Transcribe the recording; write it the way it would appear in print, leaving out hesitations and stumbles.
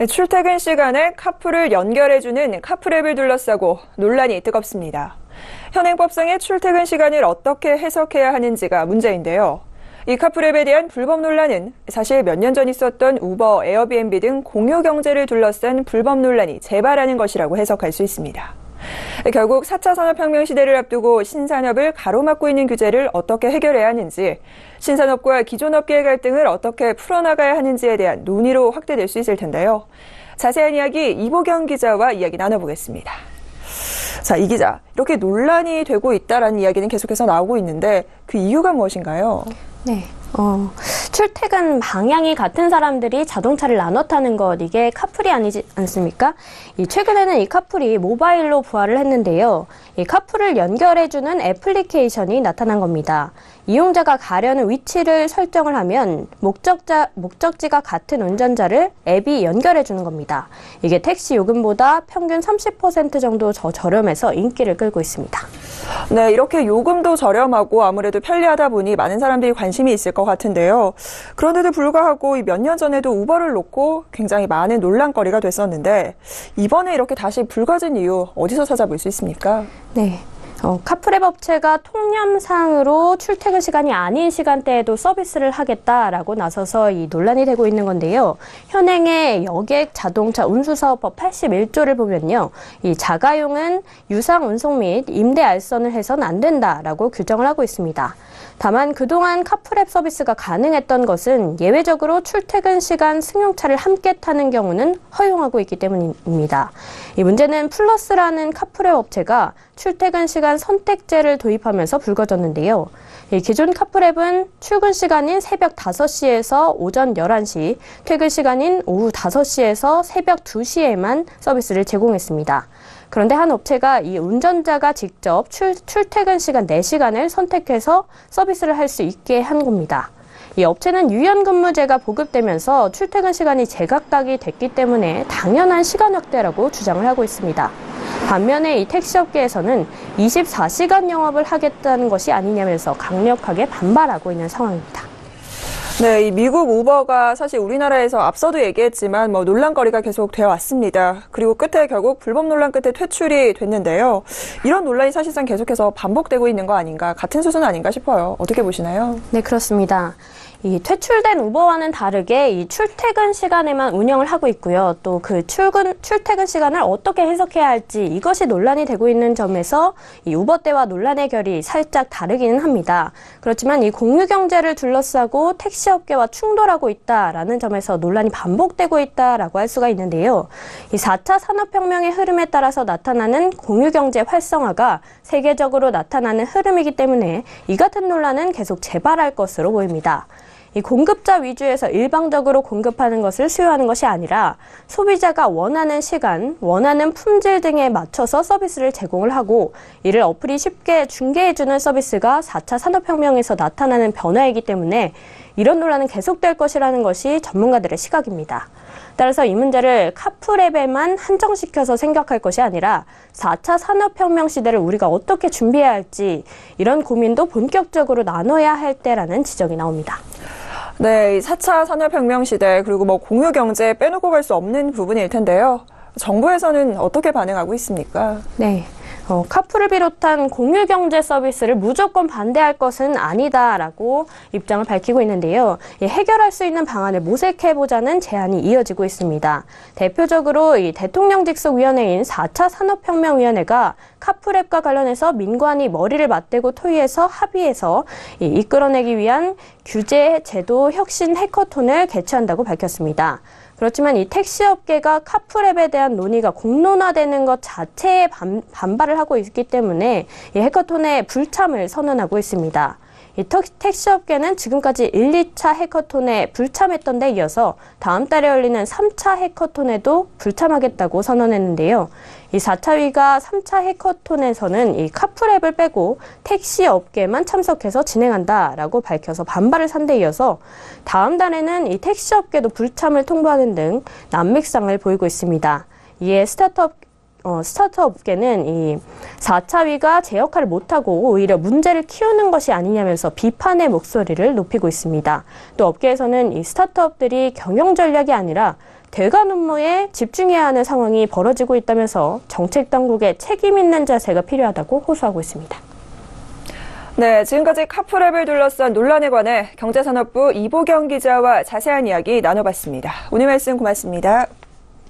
출퇴근 시간에 카풀을 연결해주는 카풀앱을 둘러싸고 논란이 뜨겁습니다. 현행법상의 출퇴근 시간을 어떻게 해석해야 하는지가 문제인데요. 이 카풀앱에 대한 불법 논란은 사실 몇 년 전 있었던 우버, 에어비앤비 등 공유 경제를 둘러싼 불법 논란이 재발하는 것이라고 해석할 수 있습니다. 결국 4차 산업혁명 시대를 앞두고 신산업을 가로막고 있는 규제를 어떻게 해결해야 하는지, 신산업과 기존 업계의 갈등을 어떻게 풀어나가야 하는지에 대한 논의로 확대될 수 있을 텐데요. 자세한 이야기 이보경 기자와 이야기 나눠보겠습니다. 자, 이 기자, 이렇게 논란이 되고 있다라는 이야기는 계속해서 나오고 있는데 그 이유가 무엇인가요? 네. 출퇴근 방향이 같은 사람들이 자동차를 나눠 타는 것, 이게 카풀이 아니지 않습니까? 최근에는 이 카풀이 모바일로 부활을 했는데요. 이 카풀을 연결해주는 애플리케이션이 나타난 겁니다. 이용자가 가려는 위치를 설정을 하면 목적지가 같은 운전자를 앱이 연결해주는 겁니다. 이게 택시 요금보다 평균 30% 정도 더 저렴해서 인기를 끌고 있습니다. 네, 이렇게 요금도 저렴하고 아무래도 편리하다 보니 많은 사람들이 관심이 있을 것 같은데요. 그런데도 불구하고 몇 년 전에도 우버를 놓고 굉장히 많은 논란거리가 됐었는데 이번에 이렇게 다시 불거진 이유 어디서 찾아볼 수 있습니까? 네. 카풀앱 업체가 통념상으로 출퇴근 시간이 아닌 시간대에도 서비스를 하겠다라고 나서서 이 논란이 되고 있는 건데요. 현행의 여객 자동차 운수사업법 81조를 보면요. 이 자가용은 유상 운송 및 임대 알선을 해서는 안 된다라고 규정을 하고 있습니다. 다만 그동안 카풀앱 서비스가 가능했던 것은 예외적으로 출퇴근 시간 승용차를 함께 타는 경우는 허용하고 있기 때문입니다. 이 문제는 플러스라는 카풀앱 업체가 출퇴근 시간 선택제를 도입하면서 불거졌는데요. 기존 카풀앱은 출근 시간인 새벽 5시에서 오전 11시, 퇴근 시간인 오후 5시에서 새벽 2시에만 서비스를 제공했습니다. 그런데 한 업체가 이 운전자가 직접 출퇴근 시간 4시간을 선택해서 서비스를 할 수 있게 한 겁니다. 이 업체는 유연근무제가 보급되면서 출퇴근 시간이 제각각이 됐기 때문에 당연한 시간 확대라고 주장을 하고 있습니다. 반면에 이 택시업계에서는 24시간 영업을 하겠다는 것이 아니냐면서 강력하게 반발하고 있는 상황입니다. 네, 이 미국 우버가 사실 우리나라에서 앞서도 얘기했지만 논란거리가 계속 되어 왔습니다. 그리고 끝에 결국 불법 논란 끝에 퇴출이 됐는데요. 이런 논란이 사실상 계속해서 반복되고 있는 거 아닌가, 같은 수준 아닌가 싶어요. 어떻게 보시나요? 네, 그렇습니다. 이 퇴출된 우버와는 다르게 이 출퇴근 시간에만 운영을 하고 있고요. 또 그 출퇴근 시간을 어떻게 해석해야 할지 이것이 논란이 되고 있는 점에서 이 우버 때와 논란의 결이 살짝 다르기는 합니다. 그렇지만 이 공유 경제를 둘러싸고 택시업계와 충돌하고 있다라는 점에서 논란이 반복되고 있다라고 할 수가 있는데요. 이 4차 산업혁명의 흐름에 따라서 나타나는 공유 경제 활성화가 세계적으로 나타나는 흐름이기 때문에 이 같은 논란은 계속 재발할 것으로 보입니다. 이 공급자 위주에서 일방적으로 공급하는 것을 수요하는 것이 아니라 소비자가 원하는 시간, 원하는 품질 등에 맞춰서 서비스를 제공을 하고 이를 어플이 쉽게 중개해주는 서비스가 4차 산업혁명에서 나타나는 변화이기 때문에 이런 논란은 계속될 것이라는 것이 전문가들의 시각입니다. 따라서 이 문제를 카풀앱에만 한정시켜서 생각할 것이 아니라 4차 산업혁명 시대를 우리가 어떻게 준비해야 할지 이런 고민도 본격적으로 나눠야 할 때라는 지적이 나옵니다. 네, 4차 산업혁명 시대 그리고 공유 경제 빼놓고 갈 수 없는 부분일 텐데요. 정부에서는 어떻게 반응하고 있습니까? 네. 카풀을 비롯한 공유 경제 서비스를 무조건 반대할 것은 아니다라고 입장을 밝히고 있는데요. 해결할 수 있는 방안을 모색해보자는 제안이 이어지고 있습니다. 대표적으로 이 대통령 직속위원회인 4차 산업혁명위원회가 카풀앱과 관련해서 민관이 머리를 맞대고 토의해서 합의해서 이끌어내기 위한 규제 제도 혁신 해커톤을 개최한다고 밝혔습니다. 그렇지만 이 택시업계가 카풀앱에 대한 논의가 공론화되는 것 자체에 반발을 하고 있기 때문에 이 해커톤에 불참을 선언하고 있습니다. 이 택시업계는 지금까지 1, 2차 해커톤에 불참했던 데 이어서 다음 달에 열리는 3차 해커톤에도 불참하겠다고 선언했는데요. 이 4차위가 3차 해커톤에서는 이 카풀앱을 빼고 택시업계만 참석해서 진행한다라고 밝혀서 반발을 산 데 이어서 다음 달에는 이 택시업계도 불참을 통보하는 등 난믹상을 보이고 있습니다. 이에 스타트업계는 이 4차위가 제 역할을 못하고 오히려 문제를 키우는 것이 아니냐면서 비판의 목소리를 높이고 있습니다. 또 업계에서는 이 스타트업들이 경영 전략이 아니라 대관 업무에 집중해야 하는 상황이 벌어지고 있다면서 정책 당국의 책임 있는 자세가 필요하다고 호소하고 있습니다. 네, 지금까지 카프랩을 둘러싼 논란에 관해 경제산업부 이보경 기자와 자세한 이야기 나눠봤습니다. 오늘 말씀 고맙습니다.